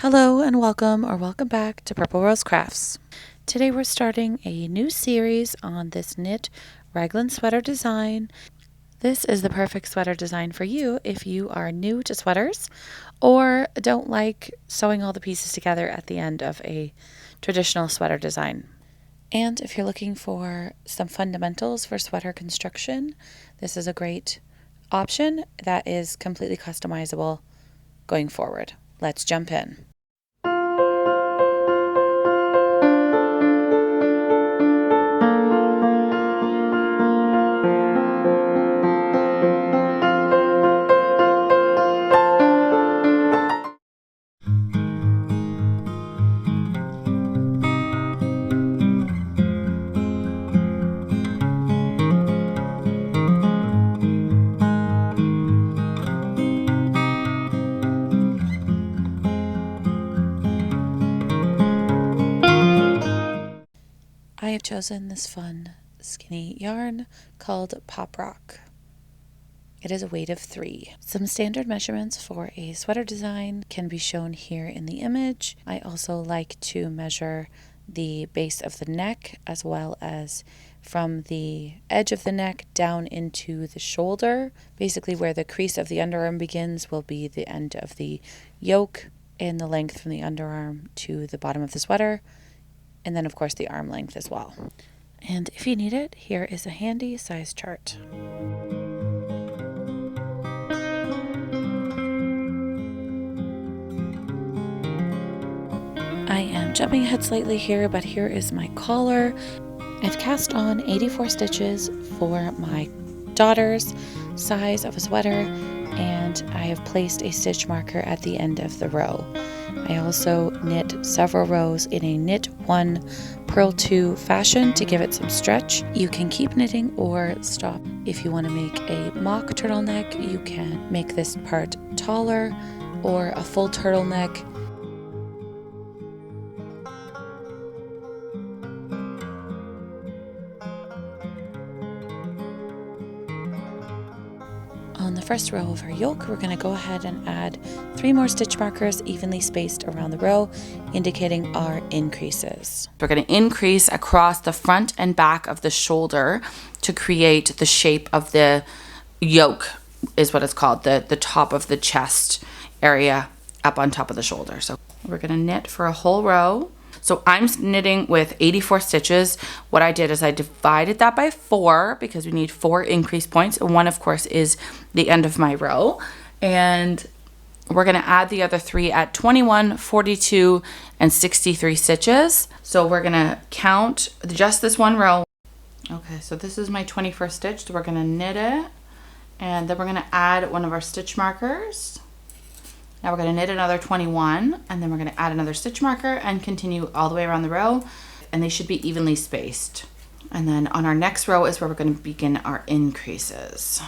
Hello and welcome or welcome back to Purple Rose Crafts. Today we're starting a new series on this knit raglan sweater design. This is the perfect sweater design for you if you are new to sweaters or don't like sewing all the pieces together at the end of a traditional sweater design. And if you're looking for some fundamentals for sweater construction, this is a great option that is completely customizable going forward. Let's jump in. I have chosen this fun skinny yarn called Pop Rock. It is a weight of 3. Some standard measurements for a sweater design can be shown here in the image. I also like to measure the base of the neck as well as from the edge of the neck down into the shoulder. Basically where the crease of the underarm begins will be the end of the yoke, and the length from the underarm to the bottom of the sweater. And then of course the arm length as well. And if you need it, here is a handy size chart. I am jumping ahead slightly here, but here is my collar. I've cast on 84 stitches for my daughter's size of a sweater, and I have placed a stitch marker at the end of the row. I also knit several rows in a knit 1, purl 2 fashion to give it some stretch. You can keep knitting or stop. If you want to make a mock turtleneck, you can make this part taller, or a full turtleneck. On the first row of our yoke, we're going to go ahead and add 3 more stitch markers evenly spaced around the row, indicating our increases. We're going to increase across the front and back of the shoulder to create the shape of the yoke, is what it's called, the top of the chest area up on top of the shoulder. So we're going to knit for a whole row. So I'm knitting with 84 stitches. What I did is I divided that by 4 because we need 4 increase points. And 1, of course, is the end of my row. And we're going to add the other 3 at 21, 42, and 63 stitches. So we're going to count just this one row. Okay, so this is my 21st stitch. So we're going to knit it. And then we're going to add one of our stitch markers. Now we're going to knit another 21, and then we're going to add another stitch marker and continue all the way around the row, and they should be evenly spaced. And then on our next row is where we're going to begin our increases.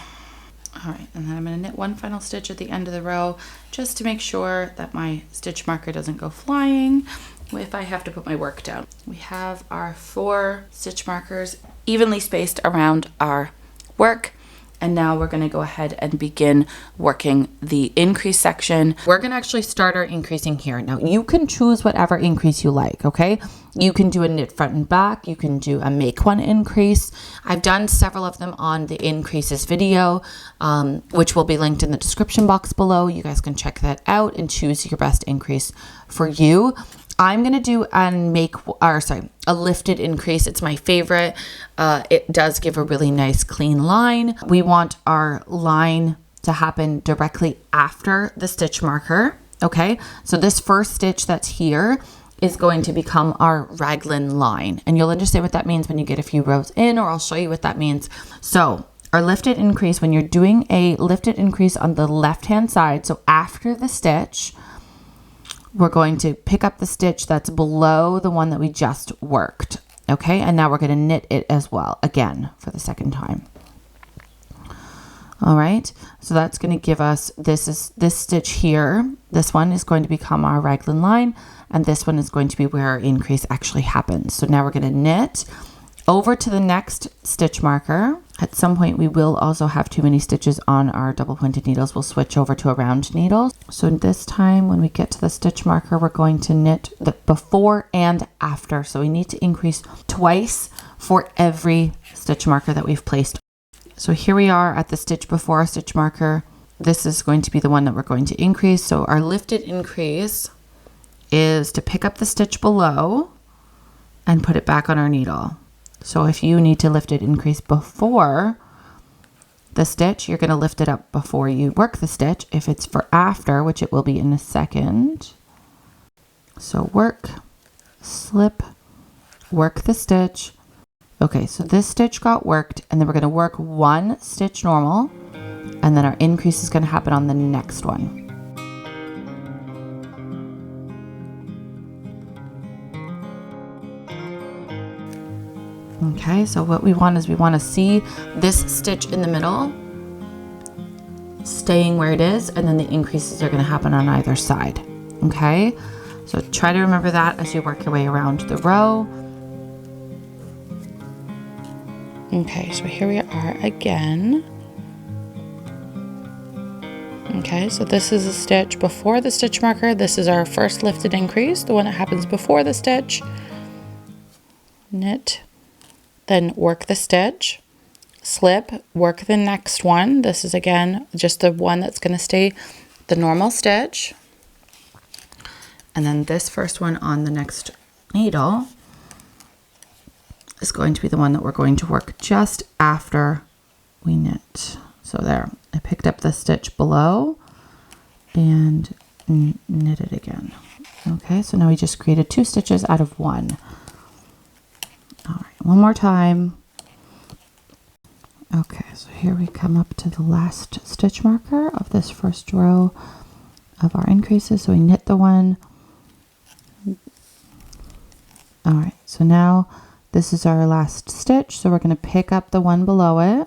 All right, and then I'm going to knit one final stitch at the end of the row just to make sure that my stitch marker doesn't go flying if I have to put my work down. We have our 4 stitch markers evenly spaced around our work. And now we're going to go ahead and begin working the increase section. We're going to actually start our increasing here. Now you can choose whatever increase you like, okay? You can do a knit front and back. You can do a make one increase. I've done several of them on the increases video, which will be linked in the description box below. You guys can check that out and choose your best increase for you. I'm going to do a lifted increase. It's my favorite. It does give a really nice clean line. We want our line to happen directly after the stitch marker. Okay, so this first stitch that's here is going to become our raglan line. And you'll understand what that means when you get a few rows in, or I'll show you what that means. So our lifted increase, when you're doing a lifted increase on the left-hand side, so after the stitch, we're going to pick up the stitch that's below the one that we just worked. Okay, and now we're going to knit it as well, again, for the second time. All right, so that's going to give us, this stitch here, this one is going to become our raglan line, and this one is going to be where our increase actually happens. So now we're going to knit over to the next stitch marker, At some point, we will also have too many stitches on our double pointed needles. We'll switch over to a round needle. So this time, when we get to the stitch marker, we're going to knit the before and after. So we need to increase twice for every stitch marker that we've placed. So here we are at the stitch before our stitch marker. This is going to be the one that we're going to increase. So our lifted increase is to pick up the stitch below and put it back on our needle. So if you need to lift it increase before the stitch, you're going to lift it up before you work the stitch. If it's for after, which it will be in a second. So work, slip, work the stitch. Okay, so this stitch got worked, and then we're going to work one stitch normal, and then our increase is going to happen on the next one. Okay, so what we want is we want to see this stitch in the middle staying where it is, and then the increases are going to happen on either side. Okay, so try to remember that as you work your way around the row. Okay, so here we are again. Okay, so this is a stitch before the stitch marker. This is our first lifted increase, the one that happens before the stitch. Knit, then work the stitch, slip, work the next one. This is again just the one that's going to stay the normal stitch. And then this first one on the next needle is going to be the one that we're going to work just after we knit. So there, I picked up the stitch below and knit it again. Okay, so now we just created 2 stitches out of 1. All right, one more time. Okay, so here we come up to the last stitch marker of this first row of our increases. So we knit the one. All right, so now this is our last stitch, so we're going to pick up the one below it,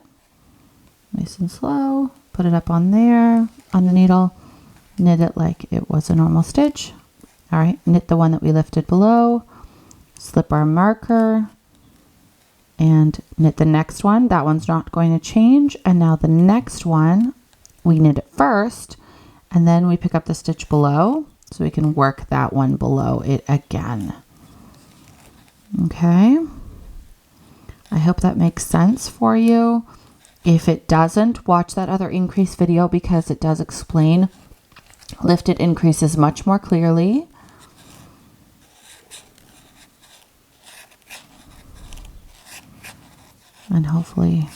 nice and slow, put it up on there, on the needle, knit it like it was a normal stitch. All right, knit the one that we lifted below, slip our marker, and knit the next one. That one's not going to change. And now the next one, we knit it first, and then we pick up the stitch below, so we can work that one below it again. Okay, I hope that makes sense for you. If it doesn't, watch that other increase video because it does explain lifted increases much more clearly. And hopefully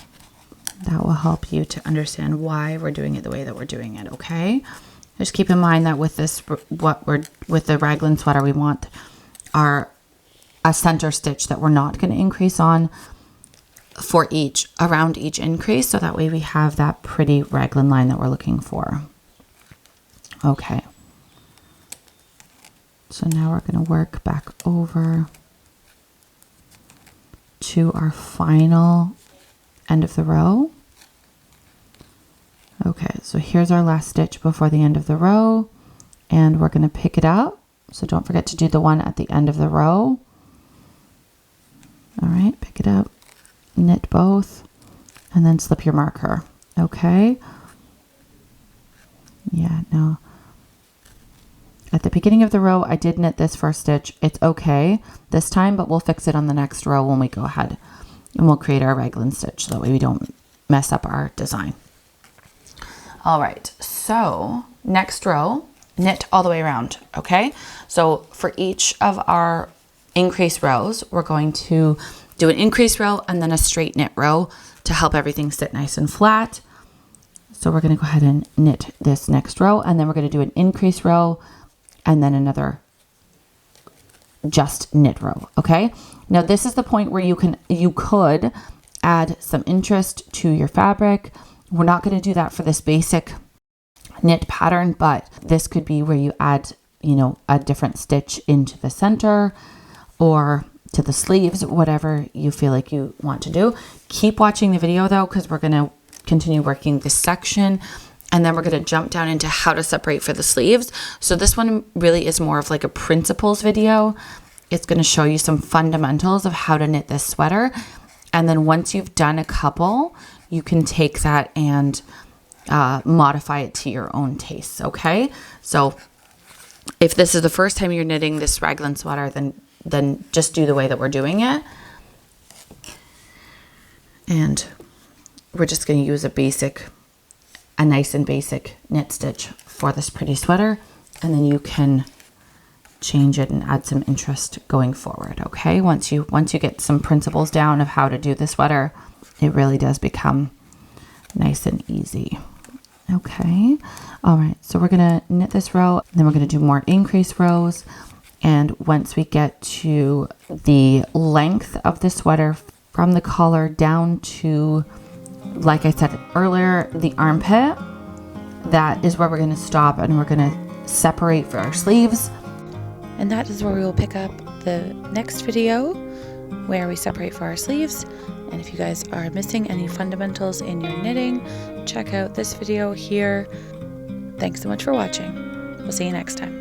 that will help you to understand why we're doing it the way that we're doing it, okay? Just keep in mind that with this, with the raglan sweater, we want a center stitch that we're not going to increase on for around each increase, so that way we have that pretty raglan line that we're looking for. Okay, so now we're going to work back over to our final end of the row. Okay, so here's our last stitch before the end of the row, and we're going to pick it up. So don't forget to do the one at the end of the row. All right, pick it up, knit both, and then slip your marker. Okay. Yeah, no. At the beginning of the row, I did knit this first stitch. It's okay this time, but we'll fix it on the next row when we go ahead and we'll create our raglan stitch so that way we don't mess up our design. All right, so next row, knit all the way around, okay? So for each of our increase rows, we're going to do an increase row and then a straight knit row to help everything sit nice and flat. So we're going to go ahead and knit this next row, and then we're going to do an increase row and then another just knit row. Okay, now this is the point where you could add some interest to your fabric. We're not going to do that for this basic knit pattern, but this could be where you add, a different stitch into the center or to the sleeves, whatever you feel like you want to do. Keep watching the video though, because we're going to continue working this section, and then we're going to jump down into how to separate for the sleeves. So this one really is more of like a principles video. It's going to show you some fundamentals of how to knit this sweater. And then once you've done a couple, you can take that and modify it to your own tastes, okay? So if this is the first time you're knitting this raglan sweater, then just do the way that we're doing it. And we're just going to use a nice and basic knit stitch for this pretty sweater, and then you can change it and add some interest going forward, okay? Once you get some principles down of how to do the sweater, it really does become nice and easy. Okay, all right, so we're gonna knit this row, then we're gonna do more increase rows, and once we get to the length of the sweater from the collar down to, like I said earlier, the armpit, that is where we're gonna stop, and we're gonna separate for our sleeves. And that is where we will pick up the next video, where we separate for our sleeves. And if you guys are missing any fundamentals in your knitting, check out this video here. Thanks so much for watching. We'll see you next time.